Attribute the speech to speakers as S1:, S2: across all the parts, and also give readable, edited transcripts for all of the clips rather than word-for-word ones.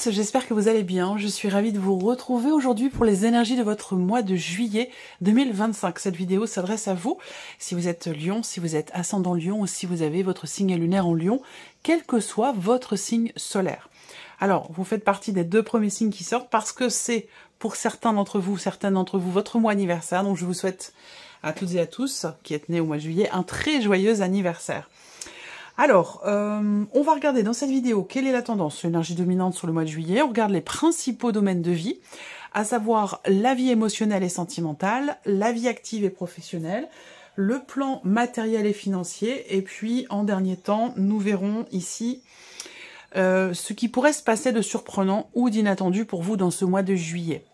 S1: tous, j'espère que vous allez bien. Je suis ravie de vous retrouver aujourd'hui pour les énergies de votre mois de juillet 2025. Cette vidéo s'adresse à vous, si vous êtes Lion, si vous êtes ascendant Lion ou si vous avez votre signe lunaire en Lion, quel que soit votre signe solaire. Alors, vous faites partie des 2 premiers signes qui sortent parce que c'est pour certains d'entre vous, certaines d'entre vous, votre mois anniversaire. Donc, je vous souhaite à toutes et à tous qui êtes nés au mois de juillet un très joyeux anniversaire. Alors, on va regarder dans cette vidéo quelle est la tendance, l'énergie dominante sur le mois de juillet. On regarde les principaux domaines de vie, à savoir la vie émotionnelle et sentimentale, la vie active et professionnelle, le plan matériel et financier, et puis en dernier temps, nous verrons ici ce qui pourrait se passer de surprenant ou d'inattendu pour vous dans ce mois de juillet.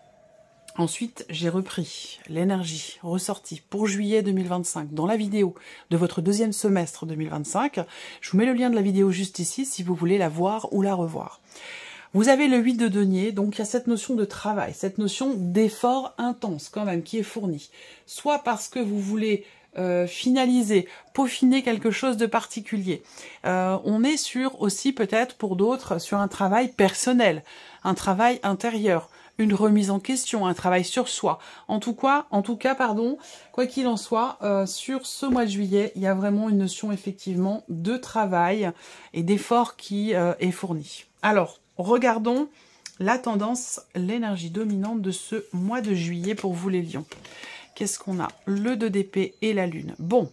S1: Ensuite, j'ai repris l'énergie ressortie pour juillet 2025 dans la vidéo de votre 2e semestre 2025. Je vous mets le lien de la vidéo juste ici si vous voulez la voir ou la revoir. Vous avez le 8 de denier, donc il y a cette notion de travail, cette notion d'effort intense quand même qui est fournie. Soit parce que vous voulez finaliser, peaufiner quelque chose de particulier. On est sur aussi peut-être pour d'autres sur un travail personnel, un travail intérieur, une remise en question, un travail sur soi. En tout cas, quoi qu'il en soit, sur ce mois de juillet, il y a vraiment une notion effectivement de travail et d'effort qui est fourni. Alors, regardons la tendance, l'énergie dominante de ce mois de juillet pour vous les lions. Qu'est-ce qu'on a? Le 2 d'épée et la lune. Bon.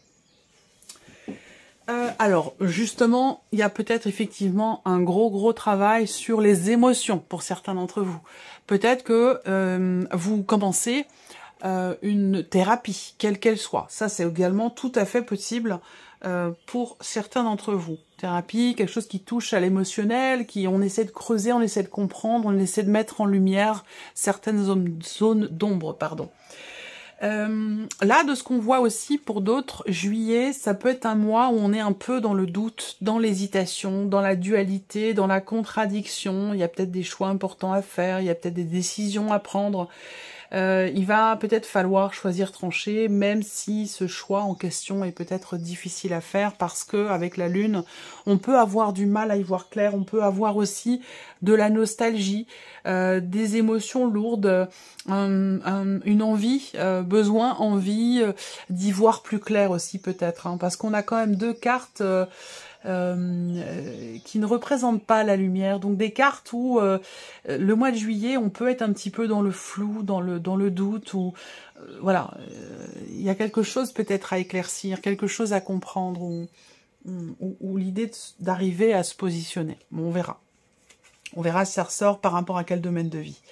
S1: Alors, justement, il y a peut-être effectivement un gros travail sur les émotions pour certains d'entre vous. Peut-être que vous commencez une thérapie, quelle qu'elle soit. Ça, c'est également tout à fait possible pour certains d'entre vous. Thérapie, quelque chose qui touche à l'émotionnel, on essaie de creuser, on essaie de comprendre, on essaie de mettre en lumière certaines zones d'ombre, pardon. Là, de ce qu'on voit aussi pour d'autres, juillet, ça peut être un mois où on est un peu dans le doute, dans l'hésitation, dans la dualité, dans la contradiction. Il y a peut-être des choix importants à faire, il y a peut-être des décisions à prendre. Il va peut-être falloir choisir trancher, même si ce choix en question est peut-être difficile à faire, parce que avec la lune, on peut avoir du mal à y voir clair, on peut avoir aussi de la nostalgie, des émotions lourdes, une envie, besoin, envie d'y voir plus clair aussi peut-être, hein, parce qu'on a quand même 2 cartes qui ne représentent pas la lumière, donc des cartes où le mois de juillet on peut être un petit peu dans le flou, dans le doute, ou voilà, il y a quelque chose peut-être à éclaircir, quelque chose à comprendre, ou l'idée d'arriver à se positionner. Bon, on verra si ça ressort par rapport à quel domaine de vie.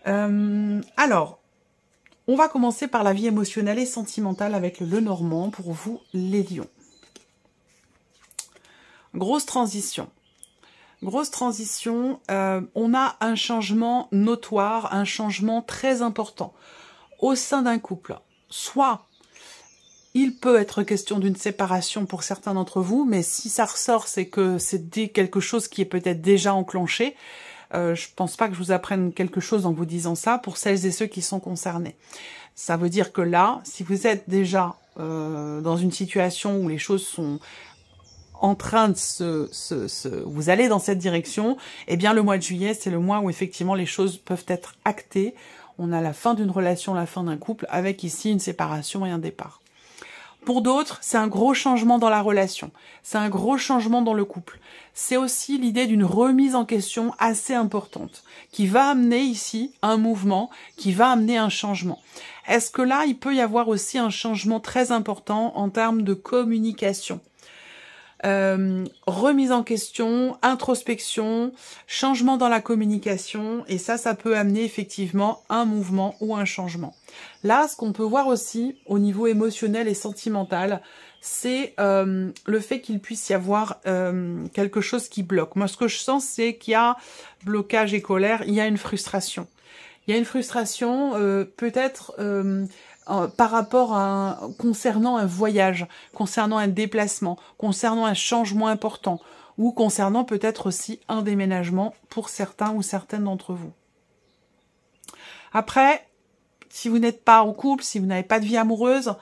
S1: Alors, on va commencer par la vie émotionnelle et sentimentale avec le Lenormand pour vous les lions. Grosse transition. Grosse transition, on a un changement notoire, un changement très important au sein d'un couple. Soit il peut être question d'une séparation pour certains d'entre vous, mais si ça ressort, c'est que c'est quelque chose qui est peut-être déjà enclenché. Je pense pas que je vous apprenne quelque chose en vous disant ça pour celles et ceux qui sont concernés. Ça veut dire que là, si vous êtes déjà dans une situation où les choses sont en train de vous allez dans cette direction, eh bien le mois de juillet, c'est le mois où effectivement les choses peuvent être actées. On a la fin d'une relation, la fin d'un couple, avec ici une séparation et un départ. Pour d'autres, c'est un gros changement dans la relation, c'est un gros changement dans le couple. C'est aussi l'idée d'une remise en question assez importante, qui va amener ici un mouvement, qui va amener un changement. Est-ce que là, il peut y avoir aussi un changement très important en termes de communication ? Remise en question, introspection, changement dans la communication, et ça peut amener effectivement un mouvement ou un changement. Là, ce qu'on peut voir aussi au niveau émotionnel et sentimental, c'est le fait qu'il puisse y avoir quelque chose qui bloque. Moi, ce que je sens, c'est qu'il y a blocage et colère, il y a une frustration. Il y a une frustration peut-être par rapport concernant un voyage, concernant un déplacement, concernant un changement important, ou concernant peut-être aussi un déménagement pour certains ou certaines d'entre vous. Après, si vous n'êtes pas en couple, si vous n'avez pas de vie amoureuse,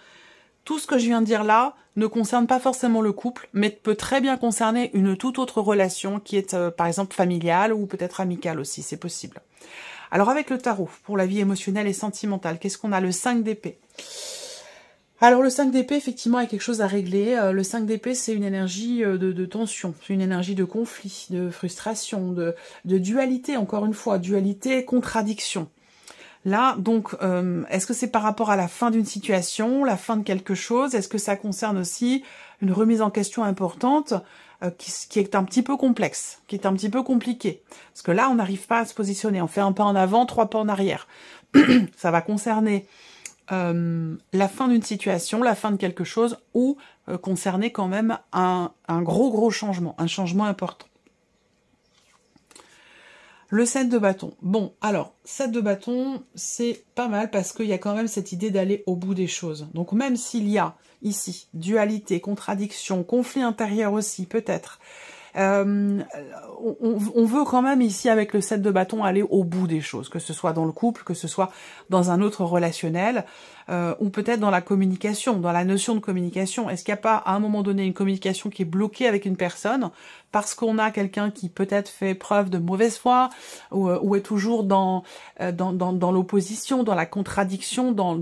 S1: tout ce que je viens de dire là ne concerne pas forcément le couple, mais peut très bien concerner une toute autre relation qui est par exemple familiale ou peut-être amicale aussi, c'est possible. Alors avec le tarot, pour la vie émotionnelle et sentimentale, qu'est-ce qu'on a? Le 5 d'épée. Alors le 5 d'épée, effectivement, est quelque chose à régler. Le 5 d'épée, c'est une énergie de tension, c'est une énergie de conflit, de frustration, de dualité, encore une fois, dualité, contradiction. Là, donc, est-ce que c'est par rapport à la fin d'une situation, la fin de quelque chose? Est-ce que ça concerne aussi une remise en question importante qui est un petit peu complexe, qui est un petit peu compliquée? Parce que là, on n'arrive pas à se positionner. On fait un pas en avant, 3 pas en arrière. Ça va concerner la fin d'une situation, la fin de quelque chose, ou concerner quand même un gros changement, un changement important. Le 7 de bâton. Bon, alors, 7 de bâton, c'est pas mal parce qu'il y a quand même cette idée d'aller au bout des choses. Donc même s'il y a ici dualité, contradiction, conflit intérieur aussi, peut-être, on veut quand même ici avec le 7 de bâton aller au bout des choses, que ce soit dans le couple, que ce soit dans un autre relationnel, ou peut-être dans la communication, dans la notion de communication. Est-ce qu'il n'y a pas à un moment donné une communication qui est bloquée avec une personne parce qu'on a quelqu'un qui peut-être fait preuve de mauvaise foi ou est toujours dans l'opposition, dans la contradiction, dans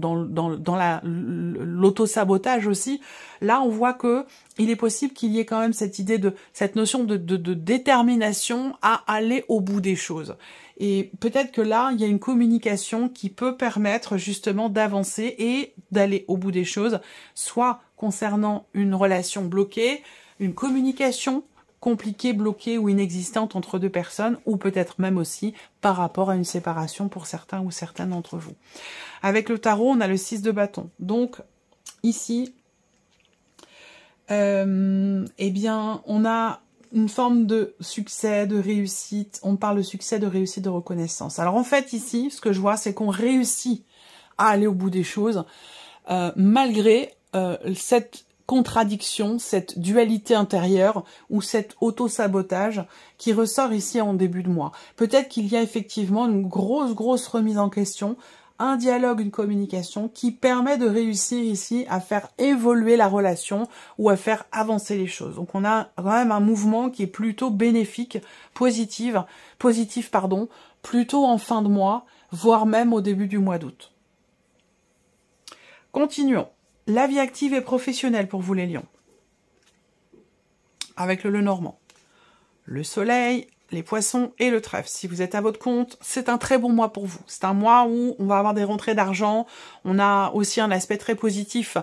S1: l'auto-sabotage aussi. Là, on voit que il est possible qu'il y ait quand même cette idée cette notion de détermination à aller au bout des choses. Et peut-être que là, il y a une communication qui peut permettre justement d'avancer et d'aller au bout des choses, soit concernant une relation bloquée, une communication compliquée, bloquée ou inexistante entre deux personnes, ou peut-être même aussi par rapport à une séparation pour certains ou certaines d'entre vous. Avec le tarot, on a le 6 de bâton. Donc, ici, eh bien, on a une forme de succès, de réussite. On parle de succès, de réussite, de reconnaissance. Alors en fait, ici, ce que je vois, c'est qu'on réussit à aller au bout des choses, malgré cette contradiction, cette dualité intérieure ou cet auto-sabotage qui ressort ici en début de mois. Peut-être qu'il y a effectivement une grosse remise en question, un dialogue, une communication qui permet de réussir ici à faire évoluer la relation ou à faire avancer les choses. Donc on a quand même un mouvement qui est plutôt bénéfique, positif, plutôt en fin de mois, voire même au début du mois d'août. Continuons. La vie active et professionnelle pour vous les lions. Avec le Lenormand. Le soleil, les poissons et le trèfle. Si vous êtes à votre compte, c'est un très bon mois pour vous. C'est un mois où on va avoir des rentrées d'argent. On a aussi un aspect très positif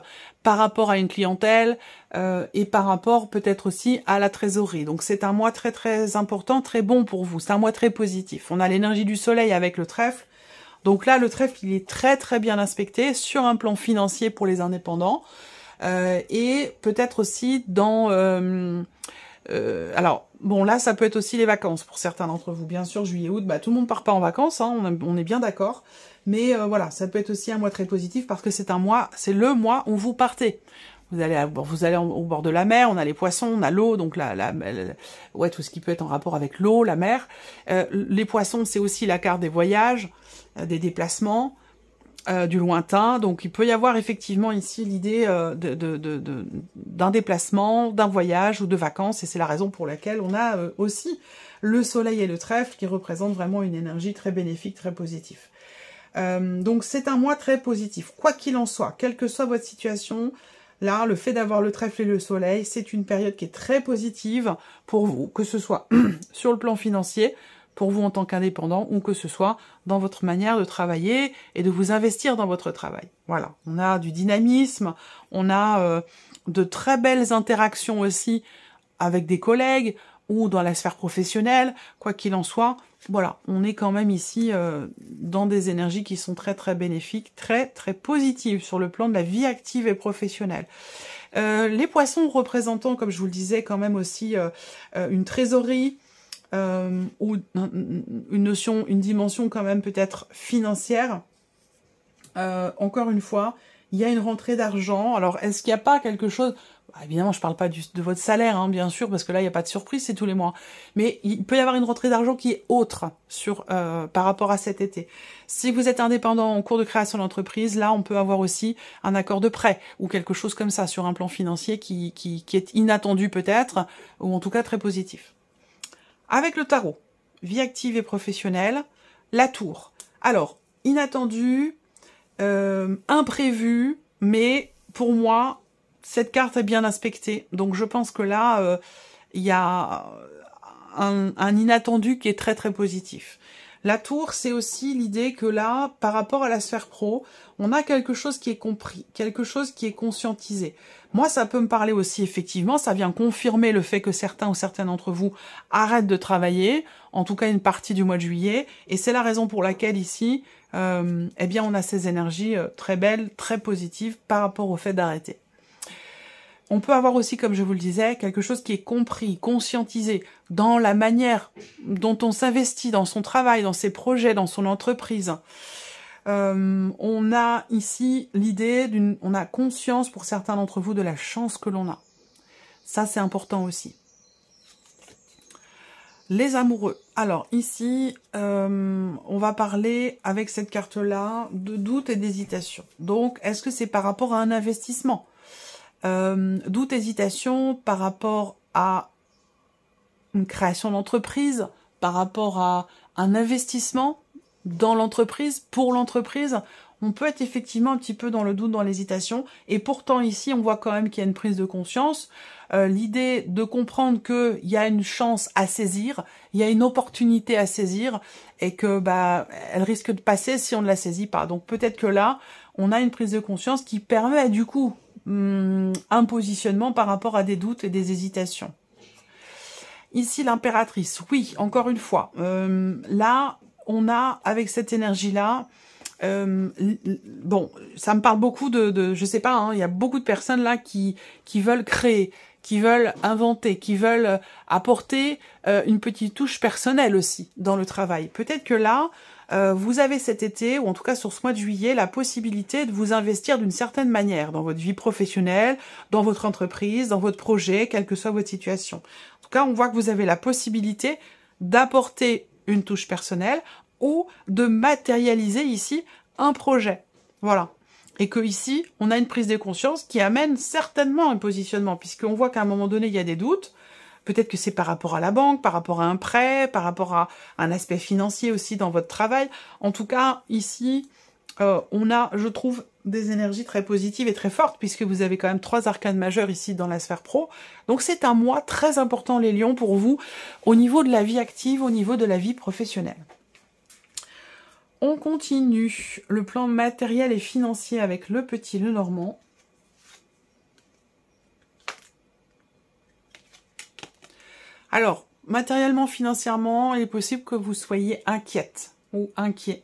S1: par rapport à une clientèle et par rapport peut-être aussi à la trésorerie. Donc c'est un mois très important, très bon pour vous. C'est un mois très positif. On a l'énergie du soleil avec le trèfle. Donc là, le trèfle, il est très bien inspecté sur un plan financier pour les indépendants et peut-être aussi dans... alors, bon, là, ça peut être aussi les vacances pour certains d'entre vous. Bien sûr, juillet, août, tout le monde part pas en vacances, hein, on est bien d'accord. Mais voilà, ça peut être aussi un mois très positif parce que c'est le mois où vous partez. Vous allez au bord de la mer, on a les poissons, on a l'eau, donc ouais, tout ce qui peut être en rapport avec l'eau, la mer. Les poissons, c'est aussi la carte des voyages, des déplacements, du lointain. Donc il peut y avoir effectivement ici l'idée d'un déplacement, d'un voyage ou de vacances, et c'est la raison pour laquelle on a aussi le soleil et le trèfle qui représentent vraiment une énergie très bénéfique, très positive. Donc c'est un mois très positif, quoi qu'il en soit, quelle que soit votre situation. Là, le fait d'avoir le trèfle et le soleil, c'est une période qui est très positive pour vous, que ce soit sur le plan financier, pour vous en tant qu'indépendant, ou que ce soit dans votre manière de travailler et de vous investir dans votre travail. Voilà, on a du dynamisme, on a de très belles interactions aussi avec des collègues ou dans la sphère professionnelle, quoi qu'il en soit. Voilà, on est quand même ici dans des énergies qui sont très bénéfiques, très positives sur le plan de la vie active et professionnelle. Les poissons représentant, comme je vous le disais, quand même aussi une trésorerie ou une dimension quand même peut-être financière. Encore une fois, il y a une rentrée d'argent. Alors, est-ce qu'il n'y a pas quelque chose... Évidemment, je parle pas de votre salaire, hein, bien sûr, parce que là, il n'y a pas de surprise, c'est tous les mois. Mais il peut y avoir une rentrée d'argent qui est autre par rapport à cet été. Si vous êtes indépendant en cours de création d'entreprise, là, on peut avoir aussi un accord de prêt ou quelque chose comme ça sur un plan financier qui est inattendu peut-être, ou en tout cas très positif. Avec le tarot, vie active et professionnelle, la tour. Alors, inattendu, imprévu, mais pour moi, cette carte est bien inspectée. Donc je pense que là, il y a un inattendu qui est très très positif. La tour, c'est aussi l'idée que là, par rapport à la sphère pro, on a quelque chose qui est compris, quelque chose qui est conscientisé. Moi, ça peut me parler aussi, effectivement, ça vient confirmer le fait que certains ou certaines d'entre vous arrêtent de travailler, en tout cas une partie du mois de juillet, et c'est la raison pour laquelle ici, eh bien, on a ces énergies très belles, très positives par rapport au fait d'arrêter. On peut avoir aussi, comme je vous le disais, quelque chose qui est compris, conscientisé dans la manière dont on s'investit dans son travail, dans ses projets, dans son entreprise. On a ici l'idée on a conscience pour certains d'entre vous de la chance que l'on a. Ça, c'est important aussi. Les amoureux. Alors ici, on va parler avec cette carte-là de doute et d'hésitation. Donc, est-ce que c'est par rapport à un investissement ? Doute, hésitation par rapport à une création d'entreprise, par rapport à un investissement dans l'entreprise, pour l'entreprise. On peut être effectivement un petit peu dans le doute, dans l'hésitation, et pourtant ici on voit quand même qu'il y a une prise de conscience, l'idée de comprendre qu'il y a une chance à saisir, il y a une opportunité à saisir, et que elle risque de passer si on ne la saisit pas. Donc peut-être que là, on a une prise de conscience qui permet du coup un positionnement par rapport à des doutes et des hésitations. Ici, l'impératrice. Oui, encore une fois. Là, on a, avec cette énergie-là, bon, ça me parle beaucoup je sais pas, hein, il y a beaucoup de personnes là qui veulent créer, qui veulent inventer, qui veulent apporter une petite touche personnelle aussi dans le travail. Peut-être que là, vous avez cet été, ou en tout cas sur ce mois de juillet, la possibilité de vous investir d'une certaine manière dans votre vie professionnelle, dans votre entreprise, dans votre projet, quelle que soit votre situation. En tout cas, on voit que vous avez la possibilité d'apporter une touche personnelle ou de matérialiser ici un projet. Voilà. Et que ici, on a une prise de conscience qui amène certainement un positionnement, puisqu'on voit qu'à un moment donné, il y a des doutes. Peut-être que c'est par rapport à la banque, par rapport à un prêt, par rapport à un aspect financier aussi dans votre travail. En tout cas, ici, on a, je trouve, des énergies très positives et très fortes, puisque vous avez quand même 3 arcanes majeures ici dans la sphère pro. Donc c'est un mois très important, les lions, pour vous, au niveau de la vie active, au niveau de la vie professionnelle. On continue le plan matériel et financier avec le petit Lenormand. Alors, matériellement, financièrement, il est possible que vous soyez inquiète ou inquiet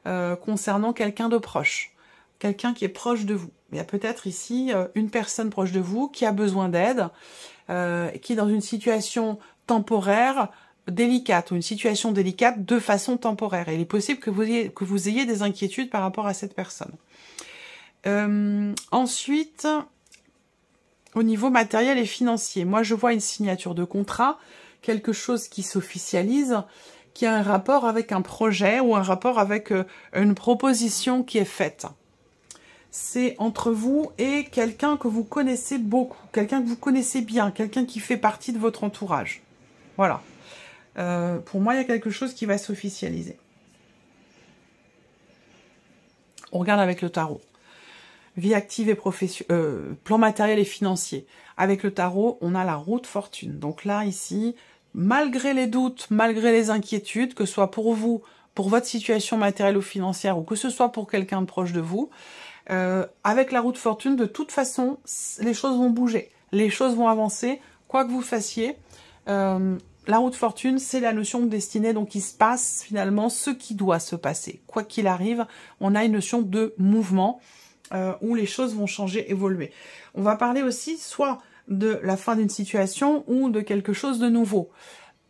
S1: concernant quelqu'un de proche, quelqu'un qui est proche de vous. Il y a peut-être ici une personne proche de vous qui a besoin d'aide, qui est dans une situation temporaire délicate ou une situation délicate de façon temporaire. Et il est possible que vous ayez des inquiétudes par rapport à cette personne. Ensuite, au niveau matériel et financier, moi je vois une signature de contrat, quelque chose qui s'officialise, qui a un rapport avec un projet ou un rapport avec une proposition qui est faite. C'est entre vous et quelqu'un que vous connaissez beaucoup, quelqu'un que vous connaissez bien, quelqu'un qui fait partie de votre entourage. Voilà. Pour moi, il y a quelque chose qui va s'officialiser. On regarde avec le tarot. Vie active et professionnelle, plan matériel et financier. Avec le tarot, on a la roue de fortune. Donc là, ici, malgré les doutes, malgré les inquiétudes, que ce soit pour vous, pour votre situation matérielle ou financière, ou que ce soit pour quelqu'un de proche de vous, avec la roue de fortune, de toute façon, les choses vont bouger. Les choses vont avancer, quoi que vous fassiez. La roue de fortune, c'est la notion de destinée, donc il se passe finalement ce qui doit se passer. Quoi qu'il arrive, on a une notion de mouvement, où les choses vont changer, évoluer. On va parler aussi soit de la fin d'une situation ou de quelque chose de nouveau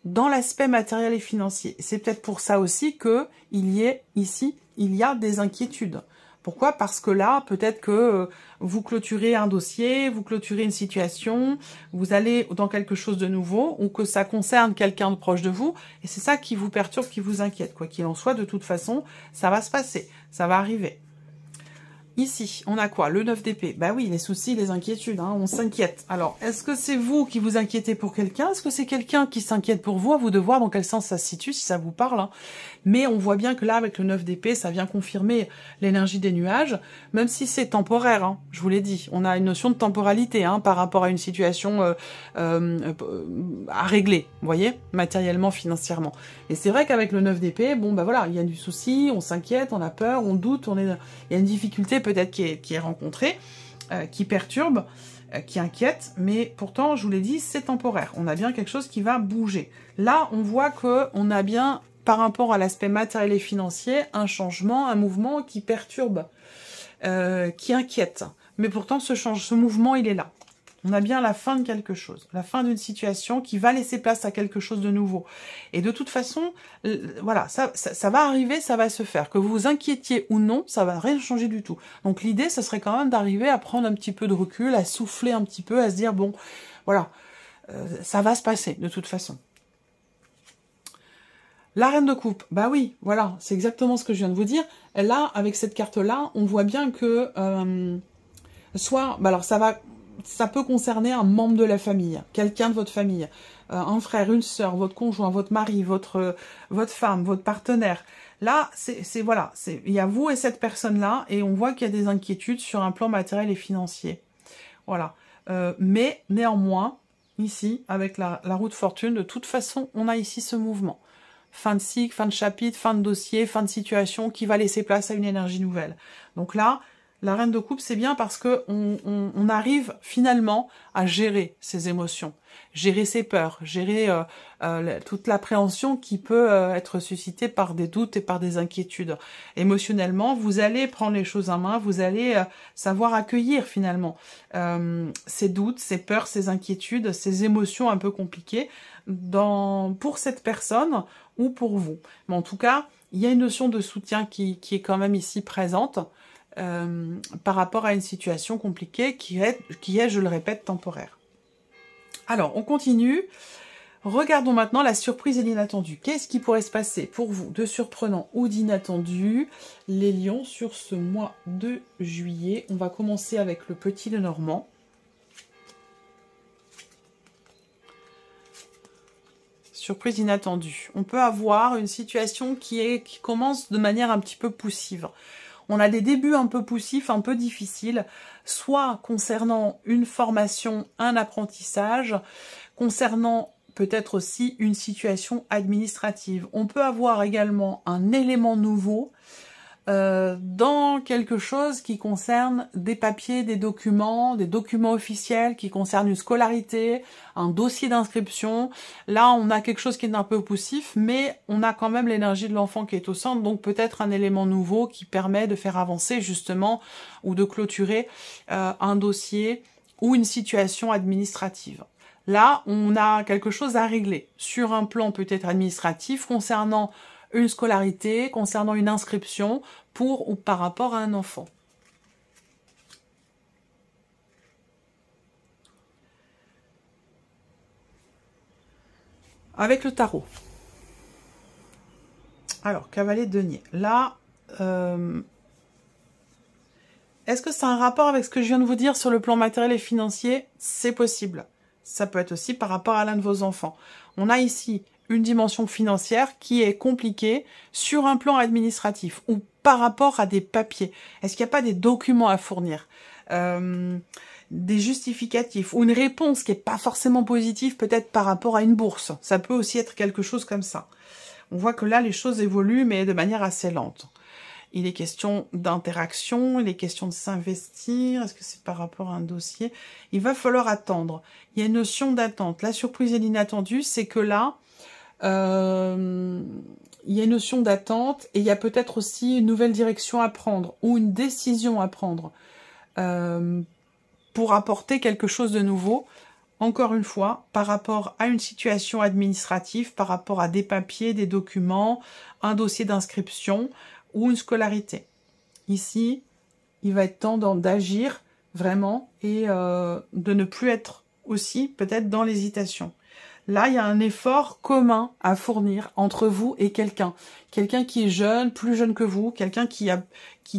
S1: dans l'aspect matériel et financier. C'est peut-être pour ça aussi que il y a des inquiétudes. Pourquoi? Parce que là, peut-être que vous clôturez un dossier, vous clôturez une situation, vous allez dans quelque chose de nouveau, ou que ça concerne quelqu'un de proche de vous, et c'est ça qui vous perturbe, qui vous inquiète. Quoi qu'il en soit, de toute façon, ça va se passer, ça va arriver. Ici, on a quoi? Le 9 d'épée. Bah oui, les soucis, les inquiétudes, hein, on s'inquiète. Alors, est-ce que c'est vous qui vous inquiétez pour quelqu'un? Est-ce que c'est quelqu'un qui s'inquiète pour vous? À vous de voir dans quel sens ça se situe, si ça vous parle. Hein. Mais on voit bien que là, avec le 9 d'épée, ça vient confirmer l'énergie des nuages, même si c'est temporaire, hein, je vous l'ai dit. On a une notion de temporalité hein, par rapport à une situation à régler, vous voyez, matériellement, financièrement. Et c'est vrai qu'avec le 9 d'épée, bon, bah voilà, il y a du souci, on s'inquiète, on a peur, on doute, il y a une difficulté peut-être qui est rencontrée, qui perturbe, qui inquiète, mais pourtant, je vous l'ai dit, c'est temporaire. On a bien quelque chose qui va bouger. Là, on voit qu'on a bien, par rapport à l'aspect matériel et financier, un changement, un mouvement qui perturbe, qui inquiète. Mais pourtant, ce mouvement, il est là. On a bien la fin de quelque chose, la fin d'une situation qui va laisser place à quelque chose de nouveau. Et de toute façon, voilà, ça va arriver, ça va se faire. Que vous vous inquiétiez ou non, ça va rien changer du tout. Donc l'idée, ce serait quand même d'arriver à prendre un petit peu de recul, à souffler un petit peu, à se dire, bon, voilà, ça va se passer de toute façon. La reine de coupe, bah oui, voilà, c'est exactement ce que je viens de vous dire. Là, avec cette carte-là, on voit bien que, soit, bah alors ça peut concerner un membre de la famille, quelqu'un de votre famille, un frère, une sœur, votre conjoint, votre mari, votre femme, votre partenaire. Là, voilà, il y a vous et cette personne-là, et on voit qu'il y a des inquiétudes sur un plan matériel et financier. Voilà. Mais néanmoins, ici, avec la roue de fortune, de toute façon, on a ici ce mouvement. Fin de cycle, fin de chapitre, fin de dossier, fin de situation qui va laisser place à une énergie nouvelle. Donc là, la reine de coupe, c'est bien parce que on arrive finalement à gérer ses émotions, gérer ses peurs, gérer toute l'appréhension qui peut être suscitée par des doutes et par des inquiétudes. Émotionnellement, vous allez prendre les choses en main, vous allez savoir accueillir finalement ces doutes, ces peurs, ces inquiétudes, ces émotions un peu compliquées pour cette personne ou pour vous. Mais en tout cas, il y a une notion de soutien qui est quand même ici présente. Par rapport à une situation compliquée qui est, je le répète, temporaire. Alors, on continue. Regardons maintenant la surprise et l'inattendu. Qu'est-ce qui pourrait se passer pour vous de surprenant ou d'inattendu, les lions, sur ce mois de juillet? On va commencer avec le petit Lenormand. Surprise inattendue. On peut avoir une situation qui commence de manière un petit peu poussive. On a des débuts un peu poussifs, un peu difficiles, soit concernant une formation, un apprentissage, concernant peut-être aussi une situation administrative. On peut avoir également un élément nouveau dans quelque chose qui concerne des papiers, des documents officiels, qui concernent une scolarité, un dossier d'inscription. Là, on a quelque chose qui est un peu poussif, mais on a quand même l'énergie de l'enfant qui est au centre, donc peut-être un élément nouveau qui permet de faire avancer justement ou de clôturer un dossier ou une situation administrative. Là, on a quelque chose à régler sur un plan peut-être administratif concernant une scolarité, concernant une inscription pour ou par rapport à un enfant. Avec le tarot. Alors, cavalier de denier. Là, est-ce que ça a un rapport avec ce que je viens de vous dire sur le plan matériel et financier? C'est possible. Ça peut être aussi par rapport à l'un de vos enfants. On a ici une dimension financière qui est compliquée sur un plan administratif ou par rapport à des papiers. Est-ce qu'il n'y a pas des documents à fournir, des justificatifs ou une réponse qui n'est pas forcément positive peut-être par rapport à une bourse? Ça peut aussi être quelque chose comme ça. On voit que là, les choses évoluent, mais de manière assez lente. Il est question d'interaction, il est question de s'investir. Est-ce que c'est par rapport à un dossier? Il va falloir attendre. Il y a une notion d'attente. La surprise et l'inattendu, c'est que là, il y a une notion d'attente et il y a peut-être aussi une nouvelle direction à prendre ou une décision à prendre pour apporter quelque chose de nouveau. Encore une fois, par rapport à une situation administrative, par rapport à des papiers, des documents, un dossier d'inscription ou une scolarité. Ici, il va être temps d'agir vraiment et de ne plus être aussi peut-être dans l'hésitation. Là, il y a un effort commun à fournir entre vous et quelqu'un. Quelqu'un qui est jeune, plus jeune que vous, quelqu'un qui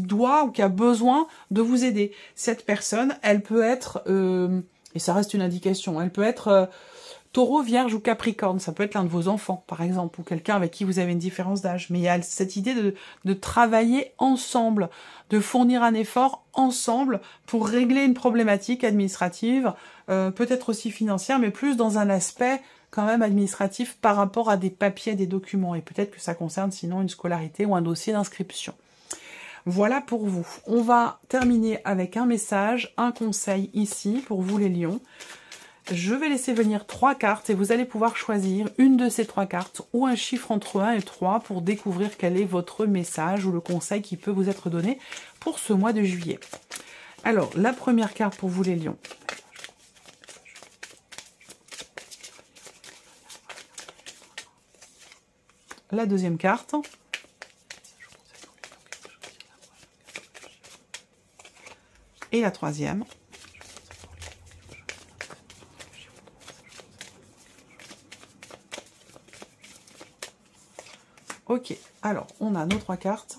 S1: doit ou qui a besoin de vous aider. Cette personne, elle peut être, et ça reste une indication, elle peut être Taureau, Vierge ou Capricorne. Ça peut être l'un de vos enfants, par exemple, ou quelqu'un avec qui vous avez une différence d'âge. Mais il y a cette idée de travailler ensemble, de fournir un effort ensemble pour régler une problématique administrative, peut-être aussi financière, mais plus dans un aspect quand même administratif par rapport à des papiers, des documents. Et peut-être que ça concerne sinon une scolarité ou un dossier d'inscription. Voilà pour vous. On va terminer avec un message, un conseil ici pour vous les lions. Je vais laisser venir 3 cartes et vous allez pouvoir choisir une de ces 3 cartes ou un chiffre entre 1 et 3 pour découvrir quel est votre message ou le conseil qui peut vous être donné pour ce mois de juillet. Alors, la première carte pour vous les lions. La deuxième carte. Et la troisième. Ok, alors on a nos 3 cartes.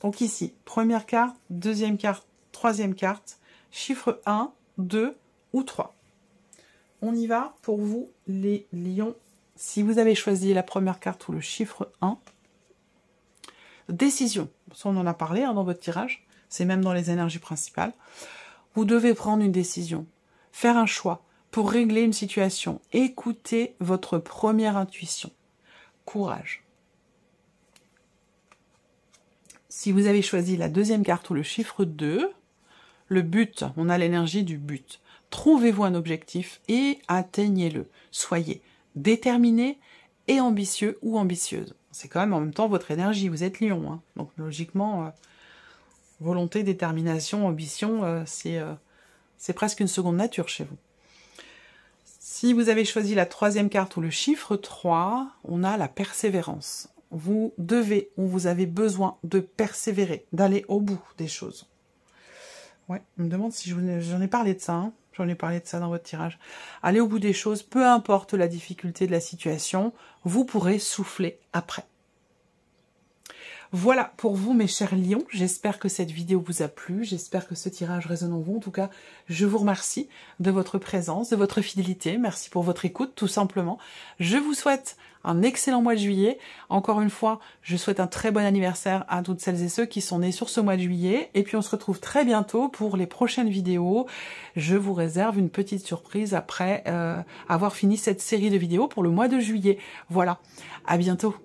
S1: Donc ici, première carte, deuxième carte, troisième carte, chiffre 1, 2 ou 3. On y va pour vous les lions. Si vous avez choisi la première carte ou le chiffre 1, décision. Ça, on en a parlé dans votre tirage, c'est même dans les énergies principales. Vous devez prendre une décision, faire un choix pour régler une situation. Écoutez votre première intuition. Courage. Si vous avez choisi la deuxième carte ou le chiffre 2, le but, on a l'énergie du but. Trouvez-vous un objectif et atteignez-le. Soyez déterminé et ambitieux ou ambitieuse. C'est quand même en même temps votre énergie, vous êtes lion. Hein. Donc logiquement, volonté, détermination, ambition, c'est presque une seconde nature chez vous. Si vous avez choisi la troisième carte ou le chiffre 3, on a la persévérance. Vous devez ou vous avez besoin de persévérer, d'aller au bout des choses. Ouais, on me demande si j'en ai parlé de ça. Hein. J'en ai parlé de ça dans votre tirage. Allez au bout des choses, peu importe la difficulté de la situation, vous pourrez souffler après. Voilà pour vous mes chers lions, j'espère que cette vidéo vous a plu, j'espère que ce tirage résonne en vous. En tout cas, je vous remercie de votre présence, de votre fidélité, merci pour votre écoute tout simplement. Je vous souhaite un excellent mois de juillet. Encore une fois, je souhaite un très bon anniversaire à toutes celles et ceux qui sont nés sur ce mois de juillet. Et puis on se retrouve très bientôt pour les prochaines vidéos. Je vous réserve une petite surprise après avoir fini cette série de vidéos pour le mois de juillet. Voilà, à bientôt.